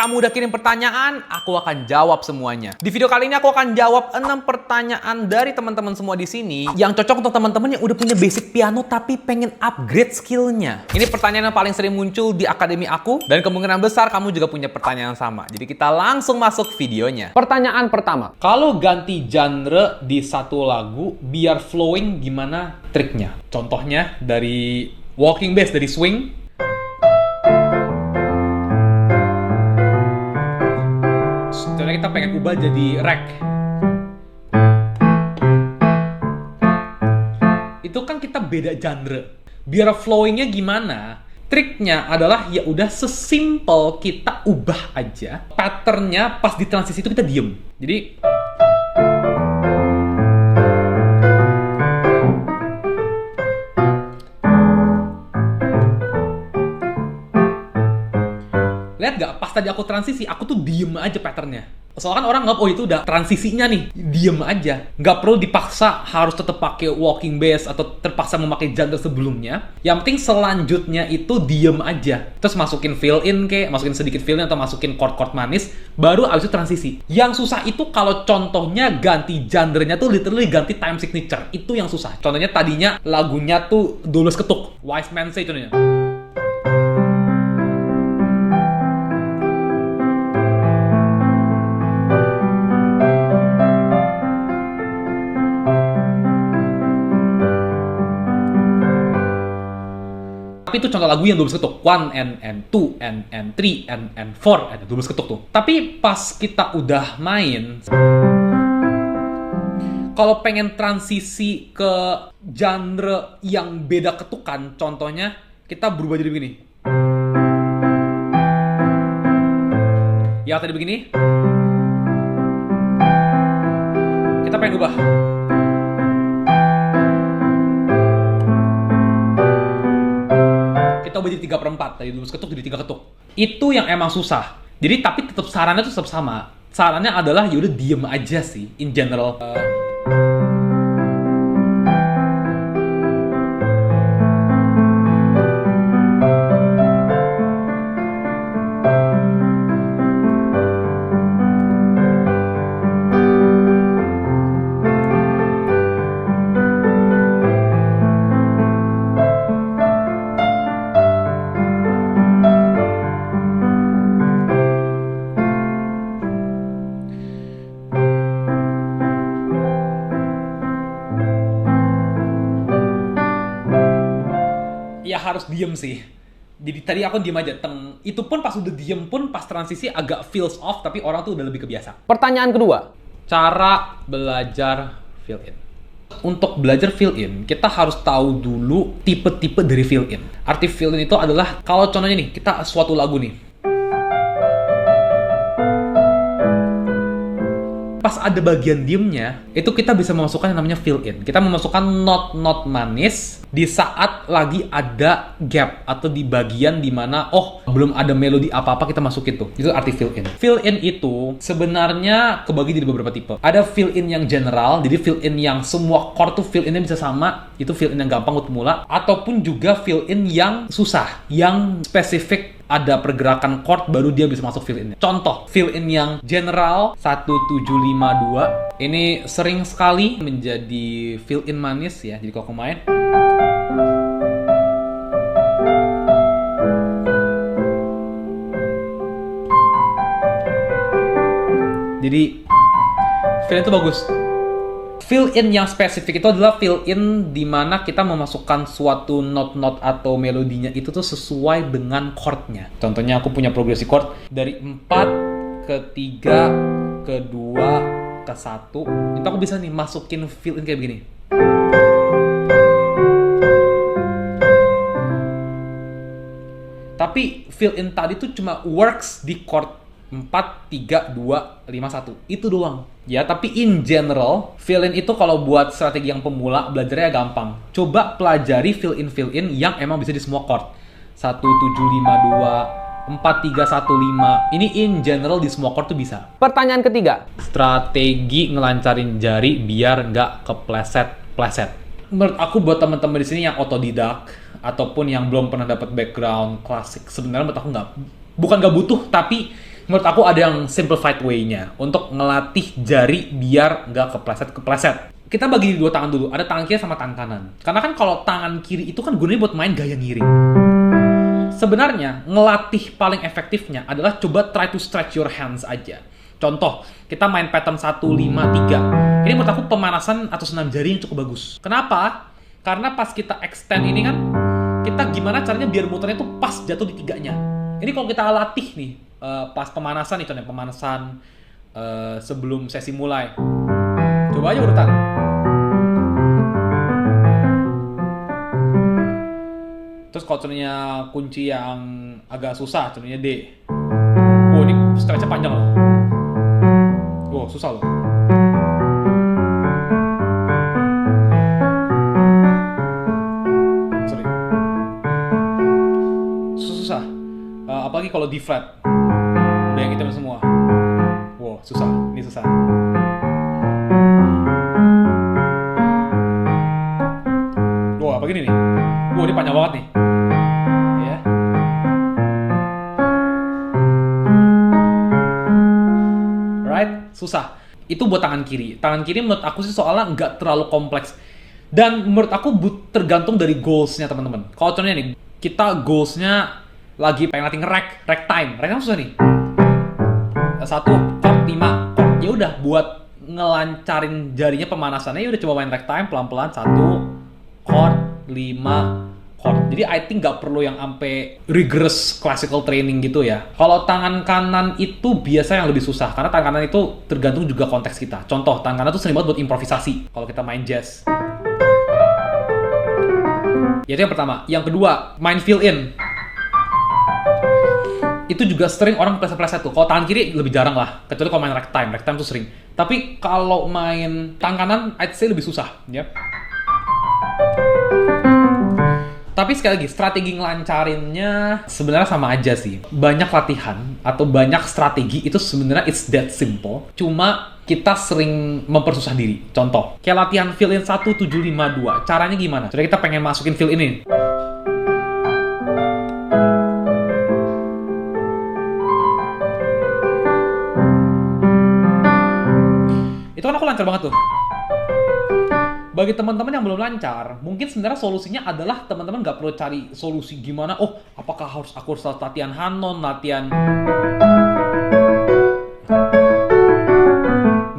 kamu udah kirim pertanyaan, aku akan jawab semuanya. Di video kali ini aku akan jawab 6 pertanyaan dari teman-teman semua di sini yang cocok untuk teman-teman yang udah punya basic piano tapi pengen upgrade skillnya. Ini pertanyaan yang paling sering muncul di akademi aku dan kemungkinan besar kamu juga punya pertanyaan yang sama. Jadi kita langsung masuk videonya. Pertanyaan pertama, kalau ganti genre di satu lagu biar flowing gimana triknya? Contohnya dari walking bass, dari swing. Contohnya kita pengen ubah jadi rag. Itu kan kita beda genre. Biar flowingnya gimana? Triknya adalah ya udah sesimpel kita ubah aja. Patternnya pas di transisi itu kita diem. Jadi lihat gak? Pas tadi aku transisi, aku tuh diem aja patternnya. Soalnya kan orang nganggap, oh itu udah transisinya nih. Diem aja. Nggak perlu dipaksa harus tetap pakai walking bass atau terpaksa memakai genre sebelumnya. Yang penting selanjutnya itu diem aja. Terus masukin fill in masukin sedikit fill in atau masukin chord-chord manis. Baru abis itu transisi. Yang susah itu kalau contohnya ganti genre-nya tuh literally ganti time signature. Itu yang susah. Contohnya tadinya lagunya tuh Dulus Ketuk. Wise Man Say contohnya. Tapi itu contoh lagu yang 12 ketuk. 1 and 2 and 3 and 4 ada 12 ketuk tuh. Tapi pas kita udah main, kalau pengen transisi ke genre yang beda ketukan, contohnya kita berubah jadi begini. Yang tadi begini, kita pengen ubah. Kita ubah jadi 3/4, tadi 12 ketuk jadi 3 ketuk. Itu yang emang susah. Jadi tapi tetap sarannya tuh tetap sama. Sarannya adalah ya udah diem aja sih in general. Ya harus diem sih. Jadi tadi aku diem aja. Itu pun pas udah diem pun pas transisi agak feels off, tapi orang tuh udah lebih kebiasa. Pertanyaan kedua, cara belajar fill in. Untuk belajar fill in, kita harus tahu dulu tipe-tipe dari fill in. Arti fill in itu adalah kalau contohnya nih, kita suatu lagu nih. Pas ada bagian diemnya, itu kita bisa memasukkan yang namanya fill in. Kita memasukkan not manis di saat lagi ada gap atau di bagian dimana belum ada melodi apa-apa kita masukin tuh. Itu arti fill in. Fill in itu sebenarnya kebagi jadi beberapa tipe. Ada fill in yang general, jadi fill in yang semua chord tuh fill innya bisa sama. Itu fill in yang gampang untuk pemula. Ataupun juga fill in yang susah, yang spesifik. Ada pergerakan chord baru dia bisa masuk fill in. Contoh, fill in yang general 1752 ini sering sekali menjadi fill in manis ya. Jadi kalau aku main, jadi fill in itu bagus. Fill in yang spesifik itu adalah fill in di mana kita memasukkan suatu not atau melodinya itu tuh sesuai dengan chordnya. Contohnya aku punya progresi chord dari 4 ke 3 ke 2 ke 1. Itu aku bisa nih masukin fill in kayak begini. Tapi fill in tadi tuh cuma works di chord 4, 3, 2, 5, 1. Itu doang. Ya, tapi in general, fill in itu kalau buat strategi yang pemula, belajarnya gampang. Coba pelajari fill in yang emang bisa di semua chord. 1, 7, 5, 2, 4, 3, 1, 5. Ini in general di semua chord tuh bisa. Pertanyaan ketiga. Strategi ngelancarin jari biar nggak kepleset-pleset. Menurut aku buat teman-teman di sini yang otodidak ataupun yang belum pernah dapat background klasik, sebenarnya menurut aku bukan nggak butuh, tapi Menurut aku ada yang simplified way-nya untuk ngelatih jari biar nggak kepleset-kepleset. Kita bagi dua tangan dulu, ada tangan kiri sama tangan kanan. Karena kan kalau tangan kiri itu kan gunanya buat main gaya ngiring. Sebenarnya, ngelatih paling efektifnya adalah coba try to stretch your hands aja. Contoh, kita main pattern 1, 5, 3. Ini menurut aku pemanasan atau senam jari yang cukup bagus. Kenapa? Karena pas kita extend ini kan, kita gimana caranya biar muternya tuh pas jatuh di tiganya. Ini kalau kita latih nih, pas pemanasan nih, contohnya pemanasan sebelum sesi mulai. Coba aja urutan. Terus kalau contohnya kunci yang agak susah, contohnya D. Oh, ini stretch-nya panjang loh. Oh, susah loh. Sorry. Susah. Apalagi kalau D flat. Udah yang hitam semua. Wow, susah. Ini susah. Wow, apa gini nih? Wow, ini panjang banget nih. Ya. Right? Susah. Itu buat tangan kiri. Tangan kiri menurut aku sih soalnya nggak terlalu kompleks. Dan menurut aku tergantung dari goals-nya teman-teman. Kalau contohnya nih, kita goals-nya lagi pengen latih rag time. Rag time susah nih. 1 chord 5 chord. Ya udah buat ngelancarin jarinya pemanasannya ya udah coba main rag time pelan-pelan 1 chord 5 chord. Jadi I think nggak perlu yang sampai rigorous classical training gitu ya. Kalau tangan kanan itu biasa yang lebih susah karena tangan kanan itu tergantung juga konteks kita. Contoh, tangan kanan itu sering banget buat improvisasi kalau kita main jazz. Itu yang pertama. Yang kedua, main fill in. Itu juga sering orang pleset-pleset tuh. Kalau tangan kiri lebih jarang lah, kecuali kalau main ragtime. Ragtime tuh sering. Tapi kalau main tangan kanan, I'd say lebih susah, ya. Tapi sekali lagi, strategi ngelancarinnya sebenarnya sama aja sih. Banyak latihan atau banyak strategi itu sebenarnya it's that simple. Cuma kita sering mempersusah diri. Contoh, kayak latihan fill in 1752. Caranya gimana? Jadi kita pengen masukin fill in ini. Itu kan aku lancar banget tuh. Bagi teman-teman yang belum lancar, mungkin sebenarnya solusinya adalah teman-teman nggak perlu cari solusi gimana. Oh, apakah aku harus latihan Hanon, latihan...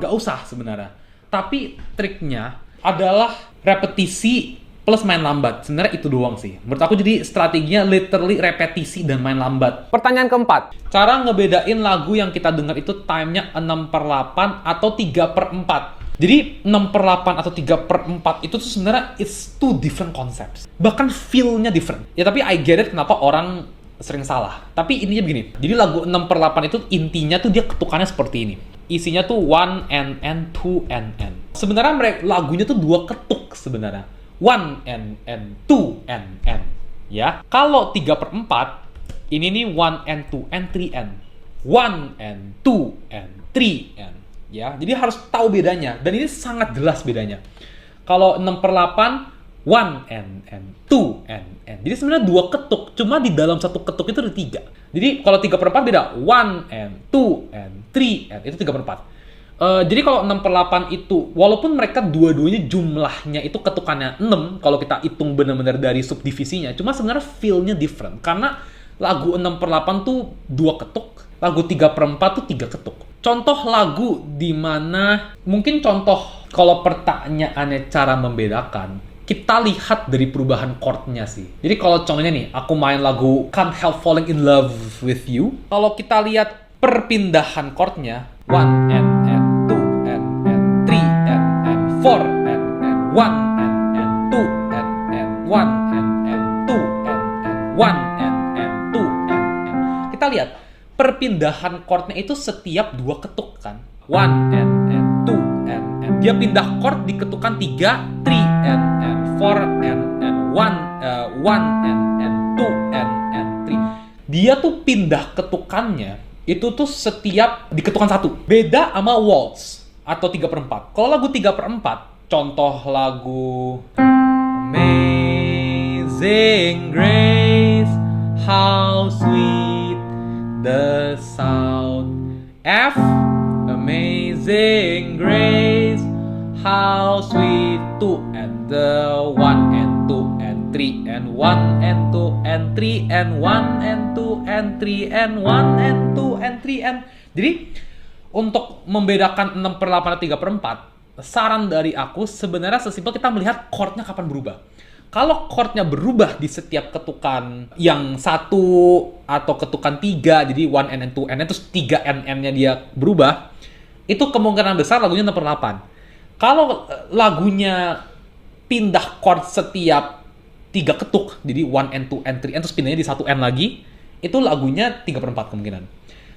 Nggak usah sebenarnya. Tapi triknya adalah repetisi plus main lambat. Sebenarnya itu doang sih. Menurut aku jadi strateginya literally repetisi dan main lambat. Pertanyaan keempat. Cara ngebedain lagu yang kita dengar itu time-nya 6/8 atau 3/4. Jadi 6/8 atau 3/4 itu tuh sebenarnya it's two different concepts. Bahkan feel-nya different. Ya tapi I get it kenapa orang sering salah. Tapi intinya begini. Jadi lagu 6/8 itu intinya tuh dia ketukannya seperti ini. Isinya tuh 1 and 2 and. Sebenarnya lagunya tuh 2 ketuk sebenarnya. 1 and 2 and. Ya. Kalau 3/4 ini nih 1 and 2 and 3 and. 1 and 2 and 3 and. Ya, jadi harus tahu bedanya dan ini sangat jelas bedanya. Kalau 6/8 1 and 2 and. Jadi sebenarnya 2 ketuk, cuma di dalam satu ketuk itu ada 3. Jadi kalau 3/4 beda 1 and 2 and 3 and itu 3/4. Jadi kalau 6/8 itu walaupun mereka dua-duanya jumlahnya itu ketukannya 6 kalau kita hitung benar-benar dari subdivisinya, cuma sebenarnya feel-nya different karena lagu 6/8 tuh 2 ketuk, lagu 3/4 tuh 3 ketuk. Contoh lagu di mana mungkin contoh kalau pertanyaannya cara membedakan, kita lihat dari perubahan chord-nya sih. Jadi kalau contohnya nih, aku main lagu Can't Help Falling in Love with You. Kalau kita lihat perpindahan chord-nya 1 and 2 and 3 and 4 and 1 and 2 and 1 and 2 and 1 and 2 and. Kita lihat perpindahan chord-nya itu setiap 2 ketuk kan. 1 and 2 and. Dia pindah chord di ketukan 3, 3 and 4 and 1 and 2 and 3. Dia tuh pindah ketukannya itu tuh setiap di ketukan 1. Beda sama waltz atau 3/4. Kalau lagu 3/4, contoh lagu Amazing Grace, how sweet the sound. F, amazing grace, how sweet to, and the 1 and 2 and 3 and 1 and 2 and 3 and 1 and 2 and 3 and 1 and 2 and 3 and. Jadi untuk membedakan 6/8 dan 3/4, saran dari aku sebenarnya sesimpel kita melihat chordnya kapan berubah. Kalau chordnya berubah di setiap ketukan yang 1 atau ketukan 3, jadi 1N and 2N, terus 3NN-nya dia berubah, itu kemungkinan besar lagunya 6/8. Kalau lagunya pindah chord setiap 3 ketuk, jadi 1N, 2N, 3N, terus pindahnya di 1N lagi, itu lagunya 3/4 kemungkinan.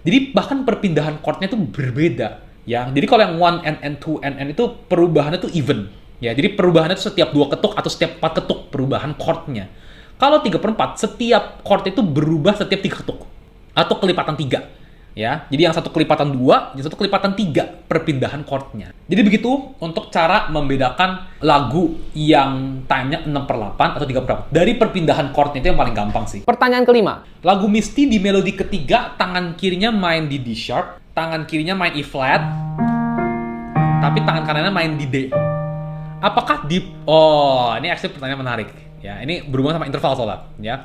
Jadi bahkan perpindahan chordnya itu berbeda. Ya, jadi kalau yang 1N, 2N itu perubahannya itu even. Ya, jadi perubahannya itu setiap 2 ketuk atau setiap 4 ketuk perubahan chordnya. Kalau 3/4, setiap chord itu berubah setiap 3 ketuk atau kelipatan 3. Ya, jadi yang satu kelipatan 2, yang satu kelipatan 3 perpindahan chordnya. Jadi begitu untuk cara membedakan lagu yang time-nya 6/8 atau 3/4. Dari perpindahan chordnya itu yang paling gampang sih. Pertanyaan kelima. Lagu Misty di melodi ketiga, tangan kirinya main di D sharp, tangan kirinya main E flat, tapi tangan kanannya main di D. Apakah di... Oh, ini actually pertanyaan menarik. Ya, ini berhubungan sama interval soalnya. Ya.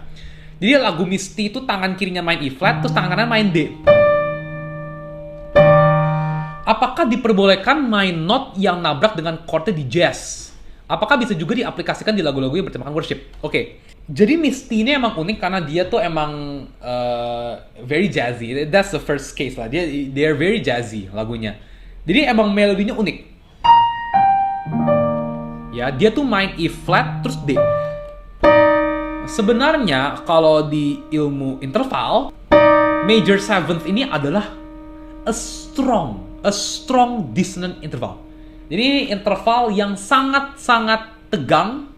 Jadi lagu Misty itu tangan kirinya main E flat, terus tangan kanannya main D. Apakah diperbolehkan main note yang nabrak dengan chordnya di jazz? Apakah bisa juga diaplikasikan di lagu-lagu yang bertemakan worship? Oke. Jadi Misty ini emang unik karena dia tuh emang very jazzy. That's the first case lah. They're very jazzy lagunya. Jadi emang melodinya unik. Ya, dia tuh main E flat terus D. Sebenarnya kalau di ilmu interval, major seventh ini adalah a strong dissonant interval. Jadi ini interval yang sangat-sangat tegang,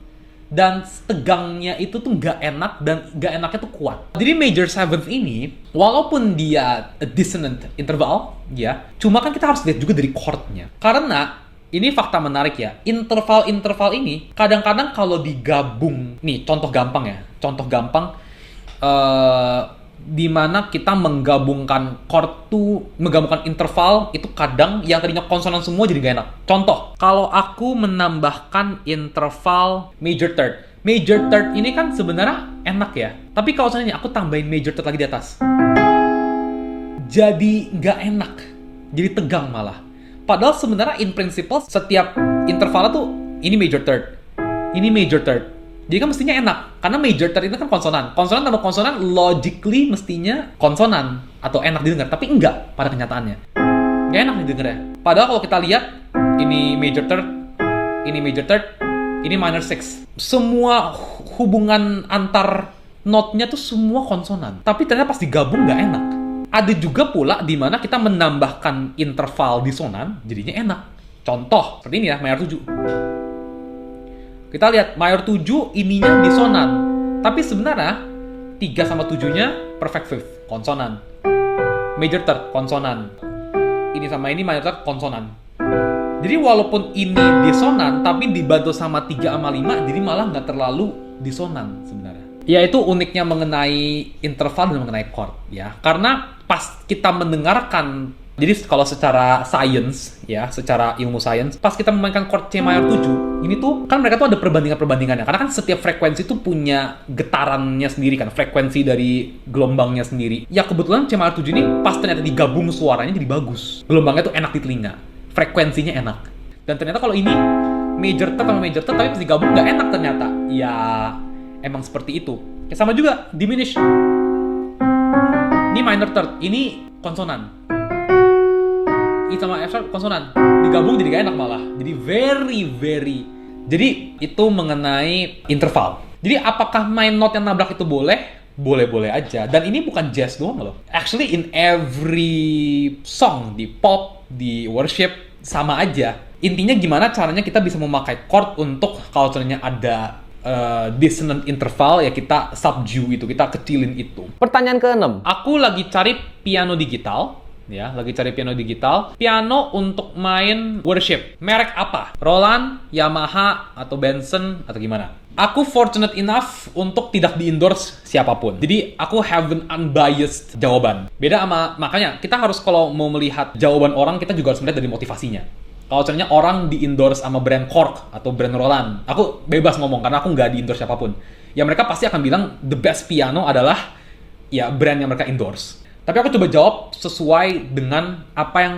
dan tegangnya itu tuh nggak enak, dan nggak enaknya tuh kuat. Jadi major seventh ini, walaupun dia a dissonant interval, ya, cuma kan kita harus lihat juga dari chordnya. Karena ini fakta menarik ya, interval-interval ini kadang-kadang kalau digabung, nih contoh gampang ya, di mana kita menggabungkan chord tuh, menggabungkan interval itu kadang yang tadinya konsonan semua jadi gak enak. Contoh, kalau aku menambahkan interval major third. Major third ini kan sebenarnya enak ya, tapi kalau seandainya aku tambahin major third lagi di atas, jadi gak enak, jadi tegang malah. Padahal sebenarnya in principle setiap intervalnya tuh ini major third, ini major third. Jadi kan mestinya enak, karena major third itu kan konsonan. Konsonan tambah konsonan, logically mestinya konsonan atau enak didengar, tapi enggak pada kenyataannya. Nggak enak didengar ya. Padahal kalau kita lihat, ini major third, ini major third, ini minor six. Semua hubungan antar note-nya tuh semua konsonan. Tapi ternyata pas digabung nggak enak. Ada juga pula di mana kita menambahkan interval disonan, jadinya enak. Contoh, seperti ini ya, mayor 7. Kita lihat, mayor 7 ininya disonan. Tapi sebenarnya 3 sama 7-nya perfect fifth, konsonan. Major third, konsonan. Ini sama ini minor third, konsonan. Jadi walaupun ini disonan, tapi dibantu sama 3 sama 5, jadi malah nggak terlalu disonan sebenarnya. Ya, itu uniknya mengenai interval dan mengenai chord ya. Karena pas kita mendengarkan, jadi kalau secara science ya, secara ilmu sains, pas kita memainkan chord C mayor 7, ini tuh kan mereka tuh ada perbandingan-perbandingannya. Karena kan setiap frekuensi tuh punya getarannya sendiri kan, frekuensi dari gelombangnya sendiri. Ya kebetulan C mayor 7 ini pas ternyata digabung suaranya jadi bagus. Gelombangnya tuh enak di telinga, frekuensinya enak. Dan ternyata kalau ini major third sama major third, tapi pas digabung nggak enak ternyata. Ya emang seperti itu. Ya, sama juga diminish. Ini minor third, ini konsonan. I sama F sharp konsonan. Digabung jadi gak enak malah. Jadi very. Jadi itu mengenai interval. Jadi apakah main note yang nabrak itu boleh? Boleh-boleh aja. Dan ini bukan jazz doang loh. Actually in every song, di pop, di worship, sama aja. Intinya gimana caranya kita bisa memakai chord untuk kalau caranya ada dissonant interval, ya kita subdue itu, kita kecilin itu. Pertanyaan ke-6. Aku lagi cari piano digital Ya, lagi cari piano digital. Piano untuk main worship. Merek apa? Roland, Yamaha, atau Benson, atau gimana? Aku fortunate enough untuk tidak di-endorse siapapun. Jadi, aku have an unbiased jawaban. Beda sama, makanya kita harus kalau mau melihat jawaban orang, kita juga harus melihat dari motivasinya. Kalau contohnya orang di-endorse sama brand Korg atau brand Roland, aku bebas ngomong karena aku nggak di-endorse siapapun. Ya mereka pasti akan bilang the best piano adalah ya brand yang mereka endorse. Tapi aku coba jawab sesuai dengan apa yang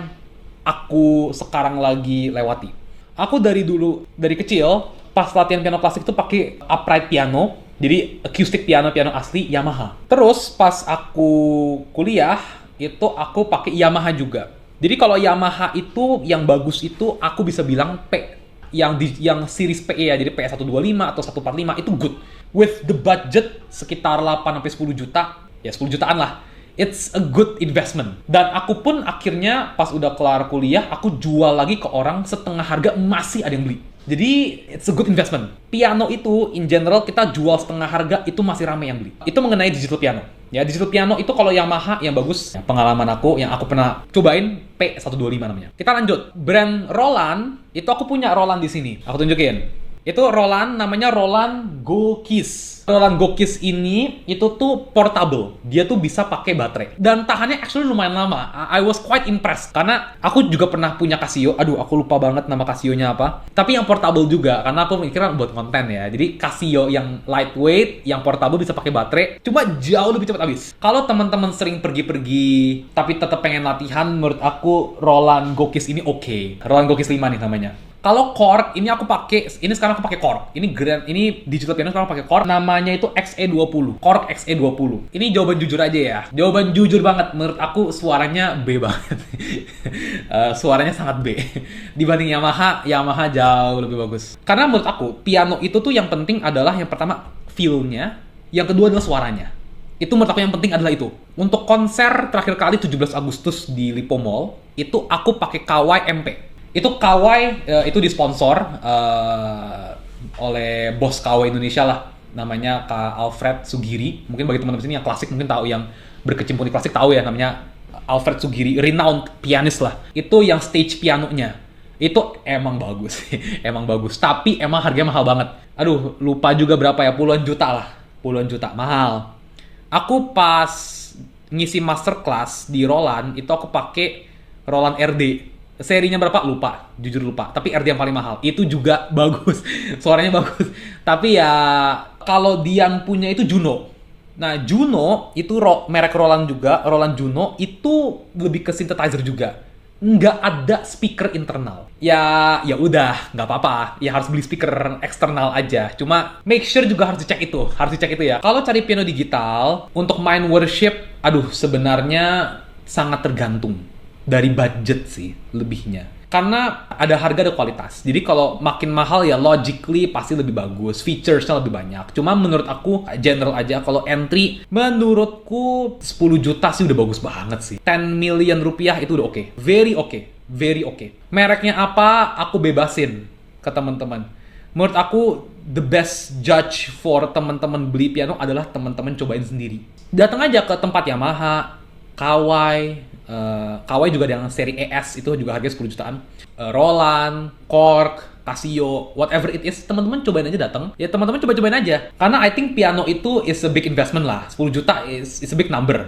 aku sekarang lagi lewati. Aku dari dulu, dari kecil, pas latihan piano klasik itu pakai upright piano, jadi acoustic piano asli Yamaha. Terus pas aku kuliah, itu aku pakai Yamaha juga. Jadi kalau Yamaha itu yang bagus itu aku bisa bilang P yang series PE ya, jadi P125 atau 145 itu good. With the budget sekitar 8 sampai 10 juta, ya 10 jutaan lah. It's a good investment. Dan aku pun akhirnya pas udah kelar kuliah, aku jual lagi ke orang setengah harga, masih ada yang beli. Jadi, it's a good investment. Piano itu, in general, kita jual setengah harga, itu masih ramai yang beli. Itu mengenai digital piano. Ya, digital piano itu kalau Yamaha yang bagus, ya, pengalaman aku, yang aku pernah cobain, P125 namanya. Kita lanjut. Brand Roland, itu aku punya Roland di sini. Aku tunjukin. Itu Roland, namanya Roland Go Keys. Roland Go Keys ini, itu tuh portable. Dia tuh bisa pakai baterai. Dan tahannya actually lumayan lama. I was quite impressed. Karena aku juga pernah punya Casio. Aduh, aku lupa banget nama Casio-nya apa. Tapi yang portable juga. Karena aku mikirnya buat konten ya. Jadi Casio yang lightweight, yang portable bisa pakai baterai. Cuma jauh lebih cepat habis. Kalau teman-teman sering pergi-pergi, tapi tetap pengen latihan, menurut aku Roland Go Keys ini oke. Roland Go Keys 5 nih namanya. Kalau Korg, ini aku pakai, ini sekarang aku pakai Korg. Ini digital piano sekarang pakai Korg. Namanya itu XE20. Korg XE20. Ini jawaban jujur aja ya. Jawaban jujur banget. Menurut aku suaranya B banget. Suaranya sangat B. Dibanding Yamaha, Yamaha jauh lebih bagus. Karena menurut aku, piano itu tuh yang penting adalah yang pertama feel-nya, yang kedua adalah suaranya. Itu menurut aku yang penting adalah itu. Untuk konser terakhir kali 17 Agustus di Lipo Mall, itu aku pakai Kawai MP. Itu Kawai, itu disponsor oleh bos Kawai Indonesia lah, namanya Kak Alfred Sugiri. Mungkin bagi teman-teman sini yang klasik mungkin tahu, yang berkecimpung di klasik tahu ya, namanya Alfred Sugiri, renowned pianis lah. Itu yang stage pianonya itu emang bagus. Emang bagus, tapi emang harganya mahal banget. Aduh, lupa juga berapa ya, puluhan juta lah, puluhan juta, mahal. Aku pas ngisi masterclass di Roland, itu aku pakai Roland RD. Serinya berapa? Lupa. Jujur lupa. Tapi RD yang paling mahal. Itu juga bagus. Suaranya bagus. Tapi ya, kalau Dian punya itu Juno. Nah, Juno itu merek Roland juga. Roland Juno itu lebih ke synthesizer juga. Nggak ada speaker internal. Ya udah, nggak apa-apa. Ya harus beli speaker eksternal aja. Cuma make sure juga harus dicek itu. Harus dicek itu ya. Kalau cari piano digital, untuk main worship, aduh sebenarnya sangat tergantung dari budget sih lebihnya. Karena ada harga ada kualitas. Jadi kalau makin mahal ya logically pasti lebih bagus, featuresnya lebih banyak. Cuma menurut aku general aja, kalau entry menurutku 10 juta sih udah bagus banget sih. 10 million rupiah itu udah oke. Very oke. Very oke. Mereknya apa aku bebasin ke teman-teman. Menurut aku the best judge for teman-teman beli piano adalah teman-teman cobain sendiri. Datang aja ke tempat Yamaha, Kawai, Kawai juga ada yang seri ES, itu juga harganya 10 jutaan. Roland, Korg, Casio, whatever it is, teman-teman cobain aja datang. Ya teman-teman coba-cobain aja. Karena I think piano itu is a big investment lah. 10 juta is a big number.